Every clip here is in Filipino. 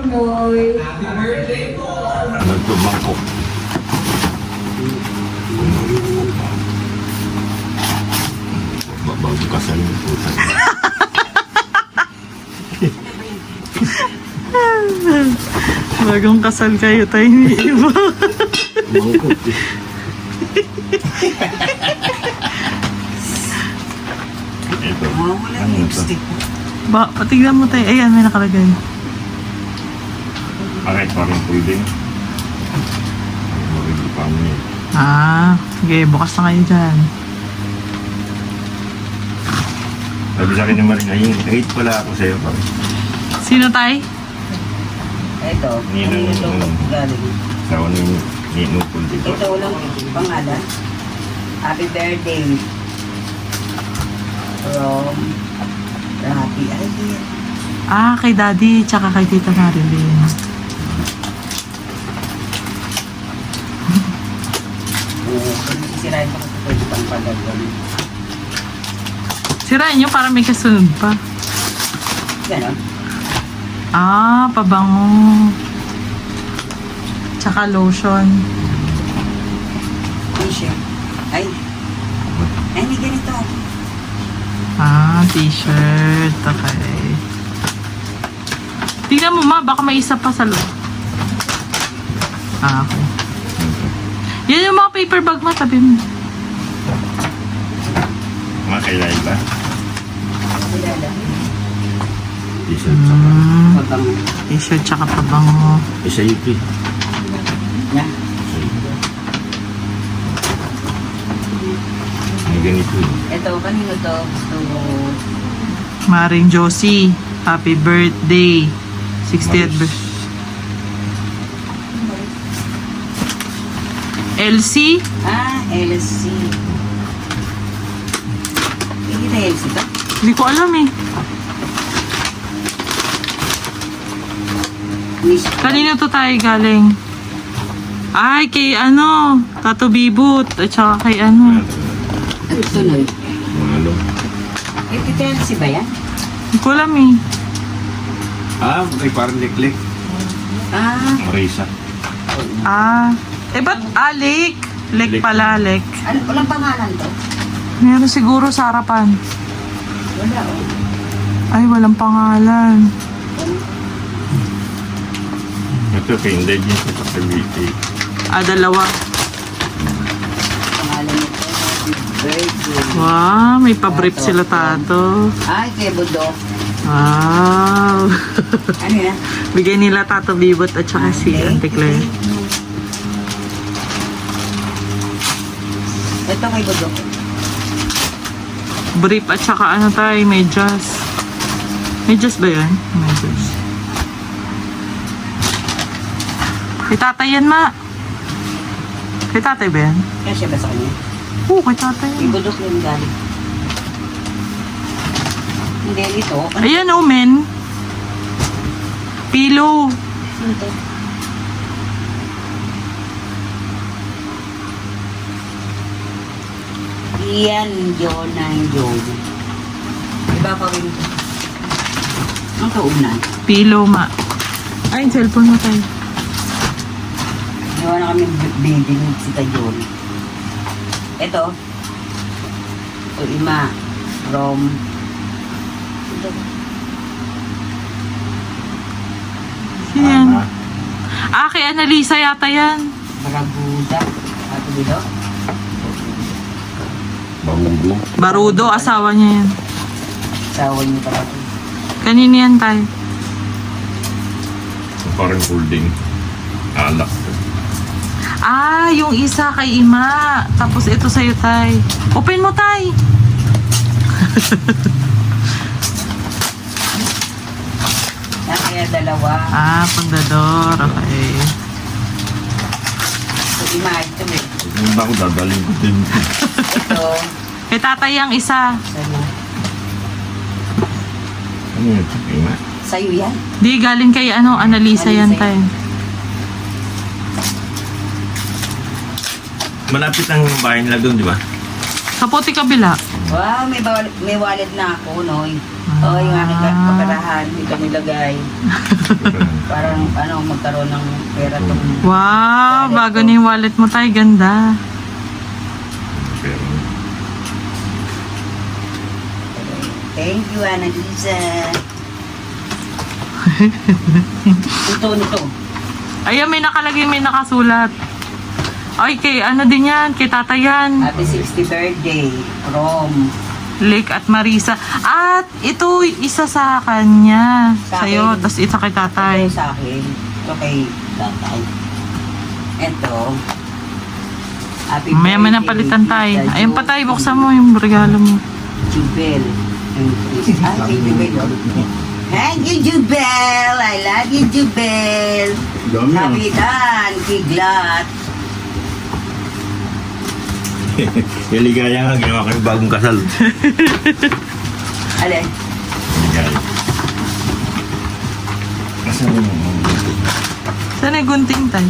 Noy. Nagtumangkok. Bago kasal yung puta. Bagong kasal kayo tayo ni iba. Mangkok eh. Ito. Wala Ano ito? lipstick. Patignan mo tayo. Ayan, may nakalagay. Bakit parang pudding? Marili pa mo yun. Sige, bukas na kayo dyan. Sabi sa akin naman rin ngayon, hate pala ako sa'yo. Sino tayo? Ito. Ninang Ito. Galing. sa ano yung ninupol dito. Ito lang pangalan. Happy birthday. From Rapi. Ay, dear. Kay Daddy, tsaka kay Tita Marilyn. Kung sisirain pa kasi pwede pang pagagawin. Sirain nyo para may kasunod pa. Ganon. Pabango. Tsaka lotion. T-shirt. Ay. Ay, may ganito. T-shirt. Okay. Tingnan mo ma, baka may isa pa sa loob. Okay. Yan yung mga paper bag mo, tabi mo. Mga kailan ba? Kilala. T-shirt saka. Mabang. T-shirt tsaka pabango. Isa UP. Na. May ganito eh. Ito, kanino to? Gusto mo. Maring Josie, happy birthday. 60th birthday. Elsie? LC. Hindi na LC ba? Hindi ko alam eh. Miss. Kanino to tayo galing? Ay, kay ano, Tato Bibot. At saka kay ano. Ano tuloy? Mga ano. Tito LC ba yan? Hindi ko alam eh. May parang liklik. Marisa. Ba't Alec? Lek Lek. pala, Lek. Ano, walang pangalan to? Meron siguro sa harapan. Wala, oh. Ay, walang pangalan. Ito kay Indigent sa Cavite. Dalawa. Pangalan nito. Happy birthday. Wow, may pa-brief sila tato. Ay, kay Budok. Wow. Ano yan? Bigay nila Tato Bibot at saka si Auntie Claire. Ito kay Budok. Brief at saka ano tayo, medyas. Medyas ba yan? Medyas. Kay tatay yan, ma. Kay tatay ba yan? Kasi ba sa kanya? Oo, kay tatay Kay yan. Budok yung galing. Hindi, ito. Ano Ayan, oh, men. Pillow. ito? Ian, Jonah, Jonah. Iba pa rin ito. Ang kaunan. Pillow, ma. Ay, yung cellphone mo tayo. Nawa na kami baby ni si Tajon. Ito. Ito, ima. From. Ito. Yan. Kay Annalisa yata yan. Barabuda. Ato dito. Bahugo. Barudo, asawa niya yan. Sawa niyo pala ito. Kanino yan tayo? Parang holding. Alak. Yung isa kay Ima. Tapos ito sa'yo, tay. Open mo, tay. Kaya dalawa. Pandador. Okay. Ito, ima. Ito, eh. Hindi ba ako dadaling ko din? Ito. Kay tatay ang isa. Sa'yo. Ano yun? Ima? Sa'yo yan. Di, galing kay Annalisa yan, tay. Malapit ang bahay nila doon, di ba? Sa puti kabila. Wow, may wallet na ako, no? Oh, yung aking kaperahan. Dito nilagay. Parang magkaroon ng pera tong... Wow, bago na yung wallet mo tayo. Ganda. Pero, Thank you, Annalisa. Ito. Ayan, may nakalagay, may nakasulat. Ay, kay ano din yan, kay tata yan. Happy 60th birthday from... Lake at Marisa. At ito, isa sa kanya. Sa Sa'yo, akin. tapos isa kay tatay. Ito sa akin. Ito kay tatay. Ito. Happy Maya man ang palitan tayo. Tita Ayun pa Jo. tayo, buksan mo yung regalo mo. Jubel. Kay Jubel yun. Thank you, Jubel! I love you, Jubel! dami ah. Kapitan, kiglat. Ligaya nga, ginawa kami bagong kasal. Alin? Ligaya. Kasal mo. Saan ay gunting tayo?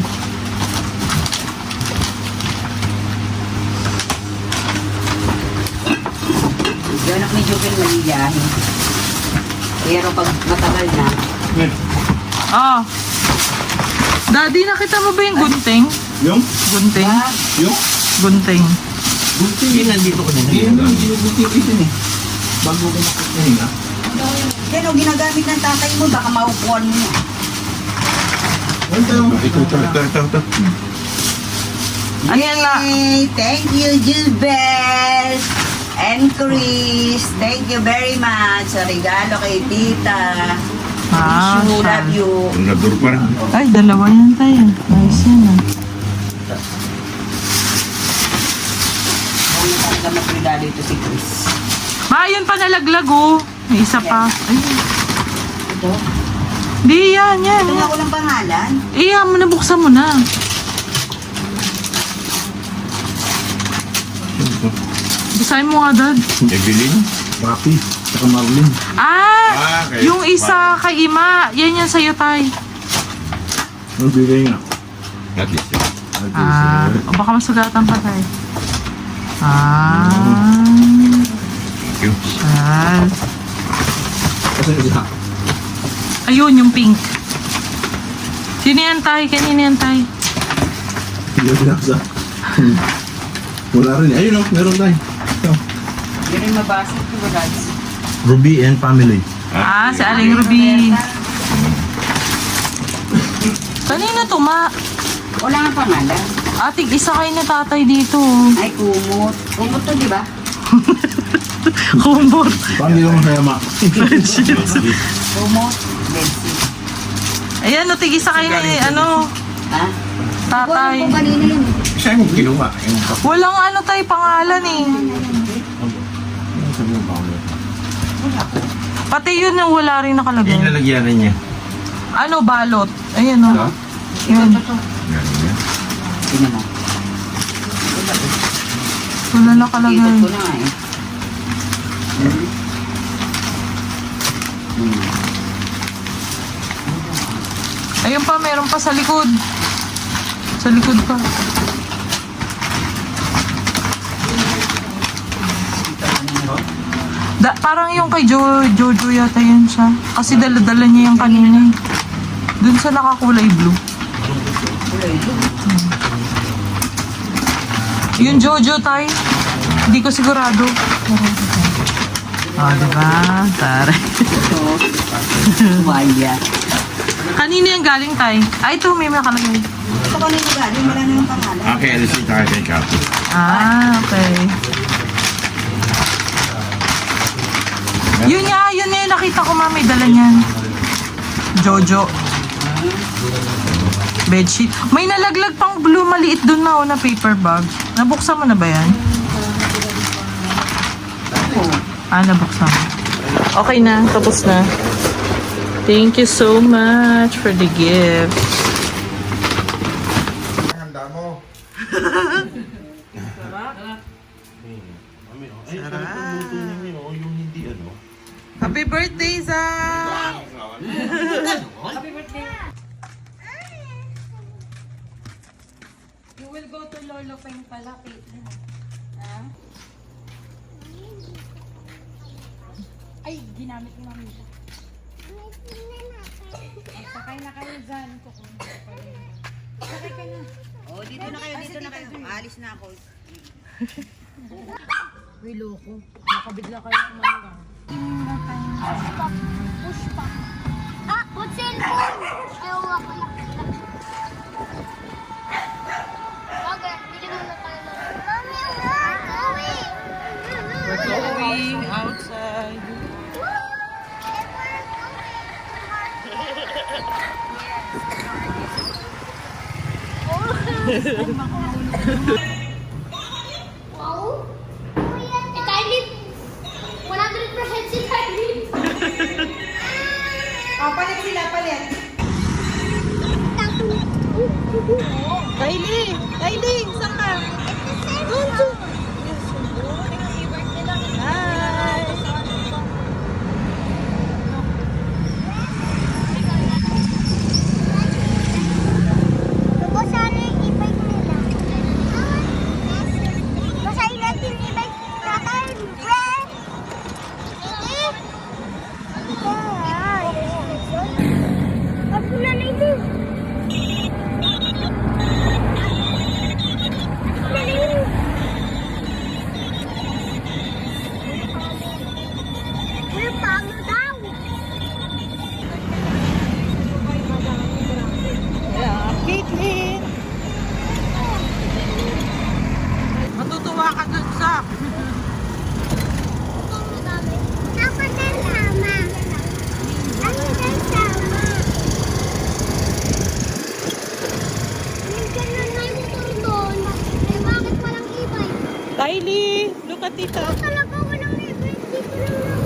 Yung anak ni Jubel maligahin. Pero pag matagal na, Oh. Daddy, nakita mo ba yung gunting? Yung? Gunting? Yung? Gunting. Yun, nandito ko din. Yun, ginugunting ko yun eh. Bago ko makakahinga. kaya ginagamit ng tatay mo, baka maupuan mo. Ito. Ano yan na? Yay! Thank you, Jubel! And Chris, thank you very much sa regalo kay tita. Ah, Wish you, love you. Ang nador pa rin. Ay, dalawa yan tayo. Nice yan ah. Ano talaga magregalo ito si Chris? Ma, yun pa nalaglag oh. May isa pa. Ay, Ito? di yan. Ito nga walang pangalan. Iya mo na, buksan mo na. Busahin mo nga, Dad. Evelyn? Papi. Saka Marlene. Ah, okay. yung isa kay Ima. Yan yan sa'yo, tay. Ano bigay nga? At least. Ah, o baka masugatan pa tayo. Ah. Thank you. Ah. Kasi isa. Ayun, yung pink. Sino yan, tay? Kanina yan, tay? Hindi ko binaksa. Wala rin. Ayun o, meron tayo. Yun yung mabasa ko, guys. Ruby and family. Ah, si Aling Ruby. Kanina to, ma. Wala nga pangalan. Ating isa kayo na tatay dito. Ay, kumot. Kumot to, di ba? Kumot. Paano yung masaya, Ma? Kumot. Betsy. Ayan, no, tig isa kayo na ano, Ha? tatay. Kung kanina yun. Siya yung kinuha. Yung Walang ano tayo pangalan eh. sabi yung pangalan. Pati yun yung wala rin nakalagay. Yung lalagyan rin niya. Ano, balot. Ayan o. Ha? Yun. Galing yan. Tingnan mo. Wala nakalagay. Ikot ko na nga eh. Ayun pa, meron pa sa likod. Sa likod pa. Parang yung kay Jojo yata yun siya. Kasi dala-dala niya yung kanina eh. Dun sa nakakulay blue. Kulay blue. Yung Jojo tay. Hindi ko sigurado. Oh, diba? Tara. Ito. Waya. Kanina yung galing tay. Ay, ito may nakalagay. Ito kanina galing. Wala na yung pangalan. Okay, alis yung kaya kay Kapo. Ah, okay. Yun nga, yun nga yung nakita ko mami, dala niyan. Jojo. Bedsheet. May nalaglag pang blue maliit dun na na paper bag. Nabuksan mo na ba yan? Ah, nabuksan mo. Okay na, tapos na. Thank you so much for the gift. Handa mo. Yung hindi ano. Happy birthday, Zach! You will go to Lolo Peng pala, Caitlin. Ha? Ay, ginamit ni Mami siya. Sakay na kayo dyan. Sakay ka na. Oh, dito na kayo, dito na kayo. Alis na ako. Uy, loko. Nakabigla kayo kumanga. Push pa. Ah, what's cellphone? Ayaw ako na. Okay, hindi mo na pala. Mami, we're going. We're going outside. Wow. Si Kylie. 100% si Kylie. Palit sila, palit. Kylie! Kylie! Saan ka? Hi! Basahin yung e-bike nila. Basahin natin yung e-bike natin, friend. Ako na nito. May pago daw. Yeah, Caitlin! Matutuwa ka dun sa... Ako din sama. Ako din sama. May ganun na yung motor doon. Eh, bakit walang e-bike? Kylie! Look at tita! Talaga walang e-bike. Dito lang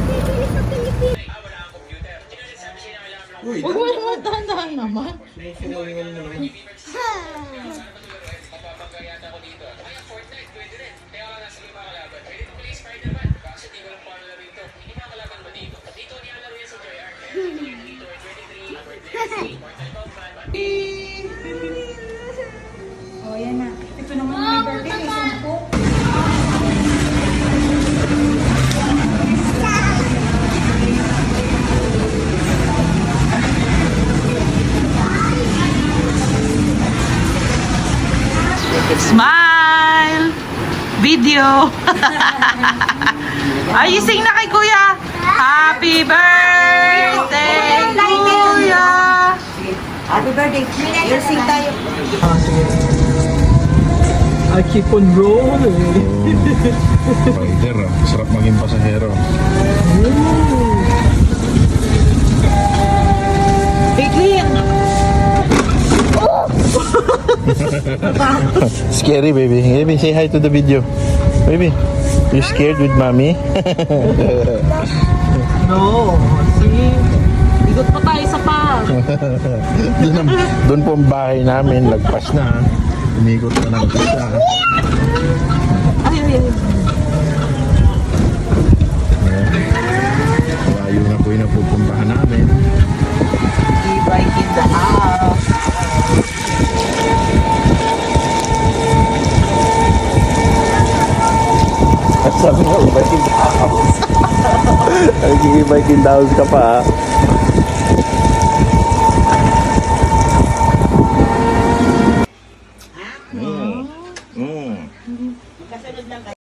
bibili sa Pilipinas. Uy, Huwag mo naman tandaan naman. sumusungalingan mo naman. Oh, yan na. Ito naman yung birthday. May sumpok. Smile! Video! Ay, sing na kay Kuya! Happy birthday, Kuya! Happy birthday. Yersing tayo. I keep on rolling. Rider ah. Sarap maging pasahero. Caitlin! Scary, baby. Baby, say hi to the video. Baby, you scared with mommy? No, see? Ikot pa tayo sa park. Doon po ang bahay namin. Lagpas na. Umikot na ng isa. Ay, ay, ay. Layo na po yung napupuntahan namin. E-bike in the house. Sabi mo, bike in the house. Nagiging bike in the house ka pa.